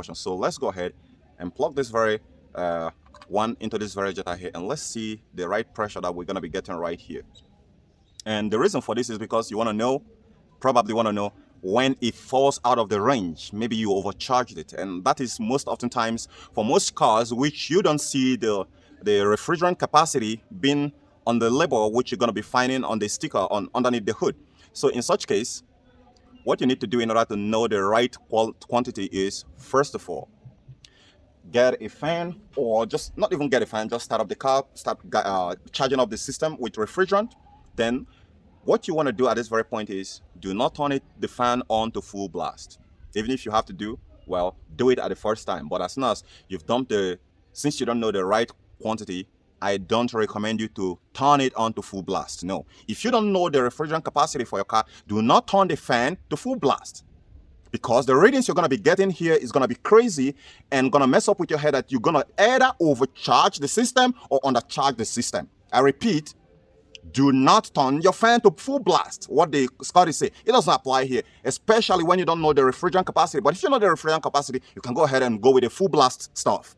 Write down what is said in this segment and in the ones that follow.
portion. So let's go ahead and plug this very one into this very jet here, and let's see the right pressure that we're going to be getting right here. And the reason for this is because you want to know, probably want to know, when it falls out of the range. Maybe you overcharged it, and that is most oftentimes for most cars, which you don't see the refrigerant capacity being on the label, which you're going to be finding on the sticker on underneath the hood. So in such case, what you need to do in order to know the right quantity is, first of all, get a fan, or just not even get a fan, just start up the car, start charging up the system with refrigerant. Then what you want to do at this very point is, do not turn the fan on to full blast. Even if you have to do it at the first time. But as soon as you've dumped since you don't know the right quantity, I don't recommend you to turn it on to full blast. No. If you don't know the refrigerant capacity for your car, do not turn the fan to full blast, because the readings you're going to be getting here is going to be crazy and going to mess up with your head that you're going to either overcharge the system or undercharge the system. I repeat, do not turn your fan to full blast. What the Scotties say, it doesn't apply here, especially when you don't know the refrigerant capacity. But if you know the refrigerant capacity, you can go ahead and go with the full blast stuff.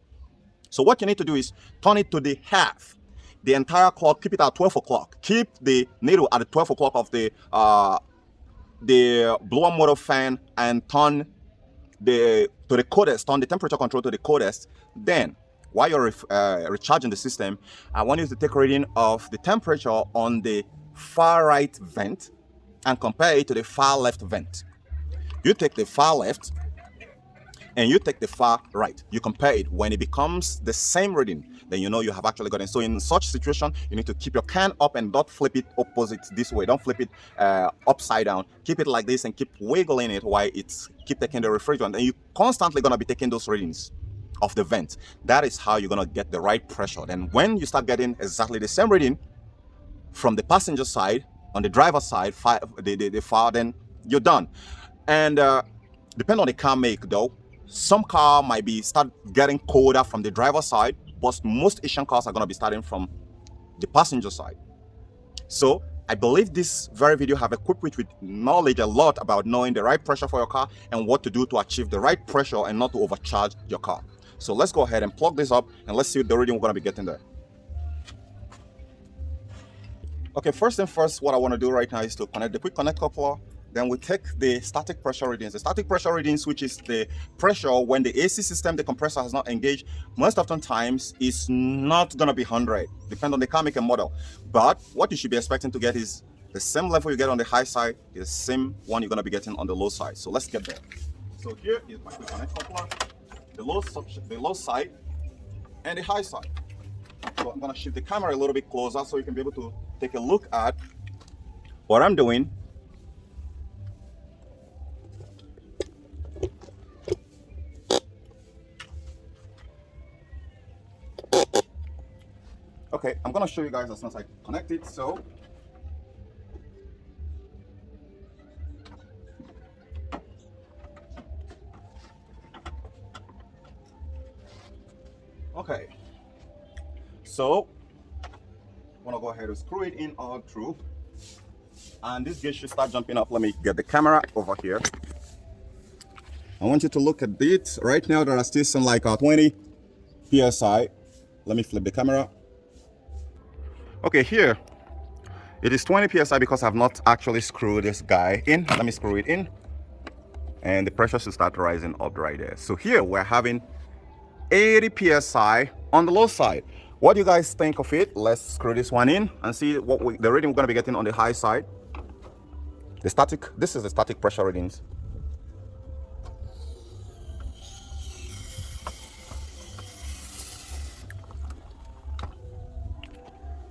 So what you need to do is turn it to the half. The entire clock, keep it at 12 o'clock. Keep the needle at the 12 o'clock of the blower motor fan, and turn to the coldest, turn the temperature control to the coldest. Then, while you're recharging the system, I want you to take a reading of the temperature on the far right vent and compare it to the far left vent. You take the far left and you take the far right. You compare it. When it becomes the same reading, then you know you have actually gotten. So in such situation, you need to keep your can up and don't flip it opposite this way. Don't flip it upside down. Keep it like this and keep wiggling it while it's keep taking the refrigerant. And you're constantly going to be taking those readings of the vent. That is how you're going to get the right pressure. Then when you start getting exactly the same reading from the passenger side, on the driver's side, the far, then you're done. And depending on the car make though, some car might be start getting colder from the driver's side, but most Asian cars are going to be starting from the passenger side. So I believe this very video have equipped you with knowledge a lot about knowing the right pressure for your car and what to do to achieve the right pressure and not to overcharge your car. So let's go ahead and plug this up and let's see the reading we're going to be getting there. Okay, first thing first, what I want to do right now is to connect the quick connect coupler. Then we take the static pressure readings. The static pressure readings, which is the pressure when the AC system, the compressor has not engaged, most often times it's not going to be 100, depending on the car make and model. But what you should be expecting to get is the same level you get on the high side, is the same one you're going to be getting on the low side. So let's get there. So here is my quick connect coupler, the low side and the high side. So I'm going to shift the camera a little bit closer so you can be able to take a look at what I'm doing. Okay, I'm gonna show you guys as soon as I connect it. So okay, so I'm gonna go ahead and screw it in all through, and this gauge should start jumping up. Let me get the camera over here. I want you to look at it right now. There are still some like 20 psi. Let me flip the camera. Okay, here it is 20 psi because I've not actually screwed this guy in. Let me screw it in, and the pressure should start rising up right there. So here we're having 80 psi on the low side. What do you guys think of it? Let's screw this one in and see what the reading we're going to be getting on the high side. This is the static pressure readings.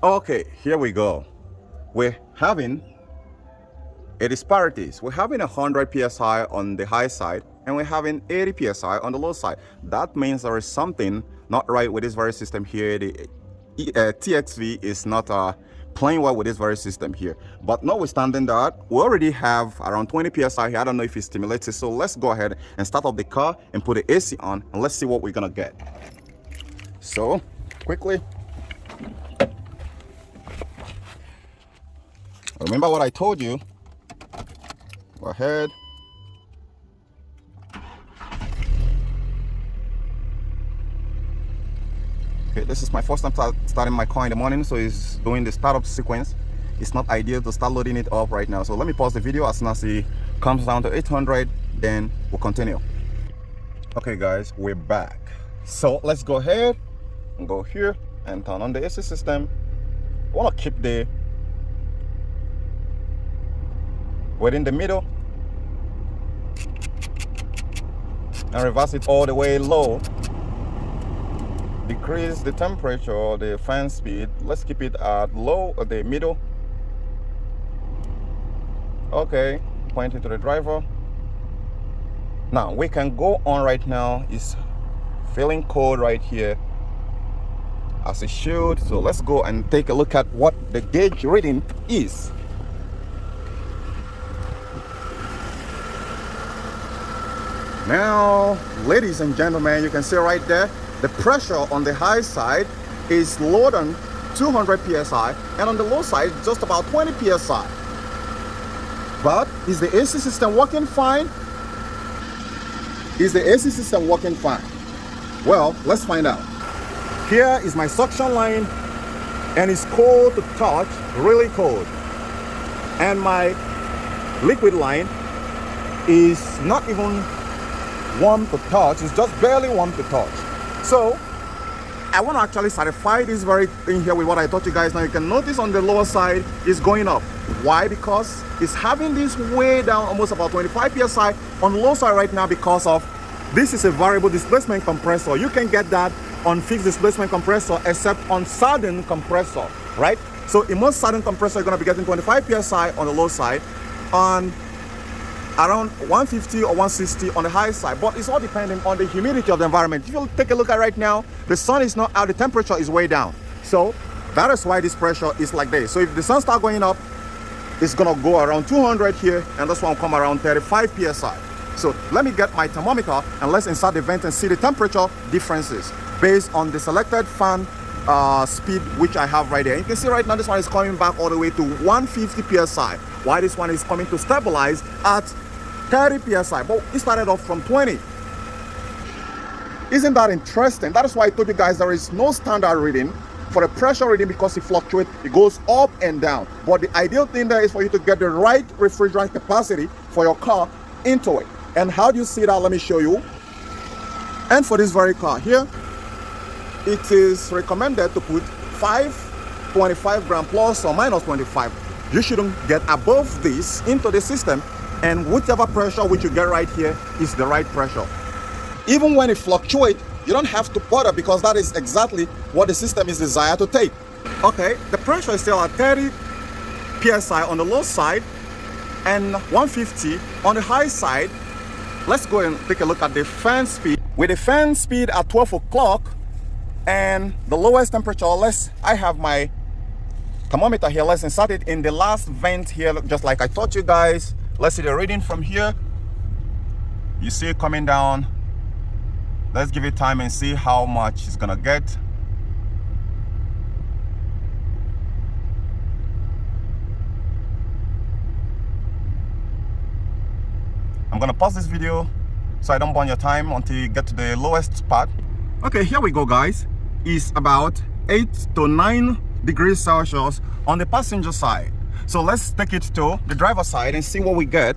Okay, here we go. We're having a disparities. We're having 100 psi on the high side and we're having 80 psi on the low side. That means there is something not right with this very system here. The TXV is not playing well with this very system here. But notwithstanding that, we already have around 20 psi here. I don't know if it's stimulated. So let's go ahead and start up the car and put the AC on and let's see what we're gonna get. So quickly, remember what I told you. Go ahead Okay, this is my first time starting my car in the morning, so it's doing the startup sequence. It's not ideal to start loading it up right now, so let me pause the video. As soon as it comes down to 800, then we'll continue. Okay guys, we're back. So let's go ahead and go here and turn on the AC system. I want to keep the weight in the middle and reverse it all the way low. Decrease the temperature, the fan speed. Let's keep it at low at the middle. Okay, pointing to the driver. Now we can go on right now. It's feeling cold right here as it should. So let's go and take a look at what the gauge reading is. Now, ladies and gentlemen, you can see right there, the pressure on the high side is lower than 200 psi, and on the low side, just about 20 psi. But is the AC system working fine? Is the AC system working fine? Well, let's find out. Here is my suction line, and it's cold to touch, really cold. And my liquid line is not even warm to touch, it's just barely warm to touch. So I want to actually certify this very thing here with what I taught you guys. Now you can notice on the lower side is going up. Why? Because it's having this way down almost about 25 psi on the low side right now, because of this is a variable displacement compressor. You can get that on fixed displacement compressor except on sudden compressor, right? So in most sudden compressor, you're going to be getting 25 psi on the low side, on around 150 or 160 on the high side, but it's all depending on the humidity of the environment. If you take a look at right now, the sun is not out, the temperature is way down. So that is why this pressure is like this. So if the sun starts going up, it's gonna go around 200 here, and this one will come around 35 psi. So let me get my thermometer and let's insert the vent and see the temperature differences based on the selected fan speed which I have right there. You can see right now this one is coming back all the way to 150 psi, while this one is coming to stabilize at 30 psi, but it started off from 20. Isn't that interesting? That is why I told you guys there is no standard reading for the pressure reading, because it fluctuates, it goes up and down. But the ideal thing there is for you to get the right refrigerant capacity for your car into it. And how do you see that? Let me show you. And for this very car here, it is recommended to put 525 gram plus or minus 25. You shouldn't get above this into the system, and whichever pressure which you get right here is the right pressure. Even when it fluctuates, you don't have to bother, because that is exactly what the system is desired to take. Okay, the pressure is still at 30 psi on the low side and 150 on the high side. Let's go and take a look at the fan speed. With the fan speed at 12 o'clock and the lowest temperature, I have my thermometer here. Let's insert it in the last vent here, just like I taught you guys. Let's see the reading from here. You see it coming down. Let's give it time and see how much it's gonna get. I'm gonna pause this video so I don't burn your time until you get to the lowest part. Okay, here we go guys. It's about 8 to 9 degrees Celsius on the passenger side. So let's take it to the driver's side and see what we get.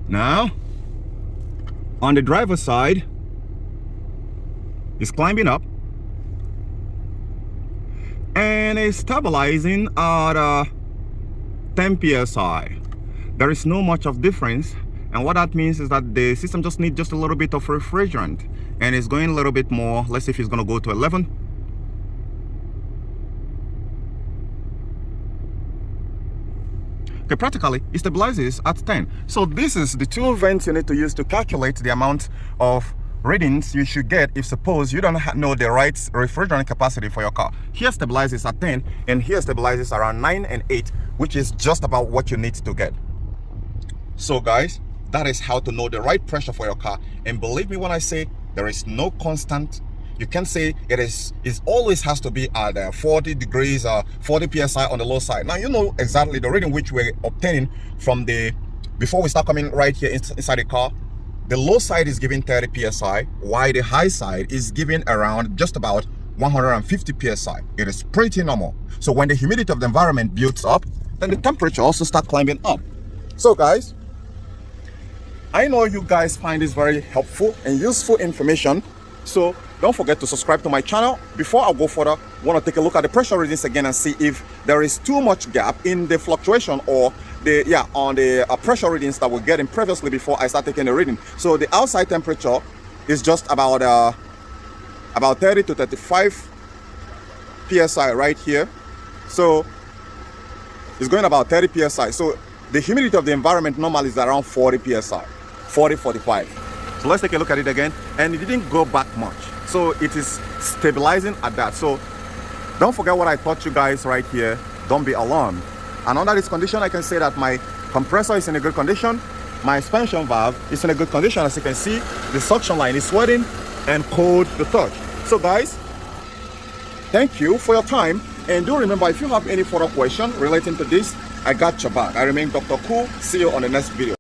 Now, on the driver's side, it's climbing up and it's stabilizing at 10 psi. There is no much of difference, and what that means is that the system just needs just a little bit of refrigerant, and it's going a little bit more. Let's see if it's going to go to 11. Okay, practically it stabilizes at 10. So this is the two vents you need to use to calculate the amount of readings you should get if suppose you don't know the right refrigerant capacity for your car. Here stabilizes at 10 and here stabilizes around 9 and 8, which is just about what you need to get. So guys, that is how to know the right pressure for your car. And believe me when I say there is no constant, You can say it always has to be at 40 degrees, 40 psi on the low side. Now you know exactly the reading which we're obtaining from before we start coming right here inside the car. The low side is giving 30 psi, while the high side is giving around just about 150 psi. It is pretty normal. So when the humidity of the environment builds up, then the temperature also starts climbing up. So guys, I know you guys find this very helpful and useful information. So don't forget to subscribe to my channel. Before I go further, I want to take a look at the pressure readings again and see if there is too much gap in the fluctuation or on the pressure readings that we're getting previously before I start taking the reading. So the outside temperature is just about 30 to 35 psi right here. So it's going about 30 psi. So the humidity of the environment normally is around 40 psi, 40, 45. So let's take a look at it again, and it didn't go back much. So it is stabilizing at that. So don't forget what I taught you guys right here. Don't be alarmed. And under this condition, I can say that my compressor is in a good condition. My expansion valve is in a good condition. As you can see, the suction line is sweating and cold the touch. So guys, thank you for your time. And do remember, if you have any further question relating to this, I got your back. I remain Dr. Cool. See you on the next video.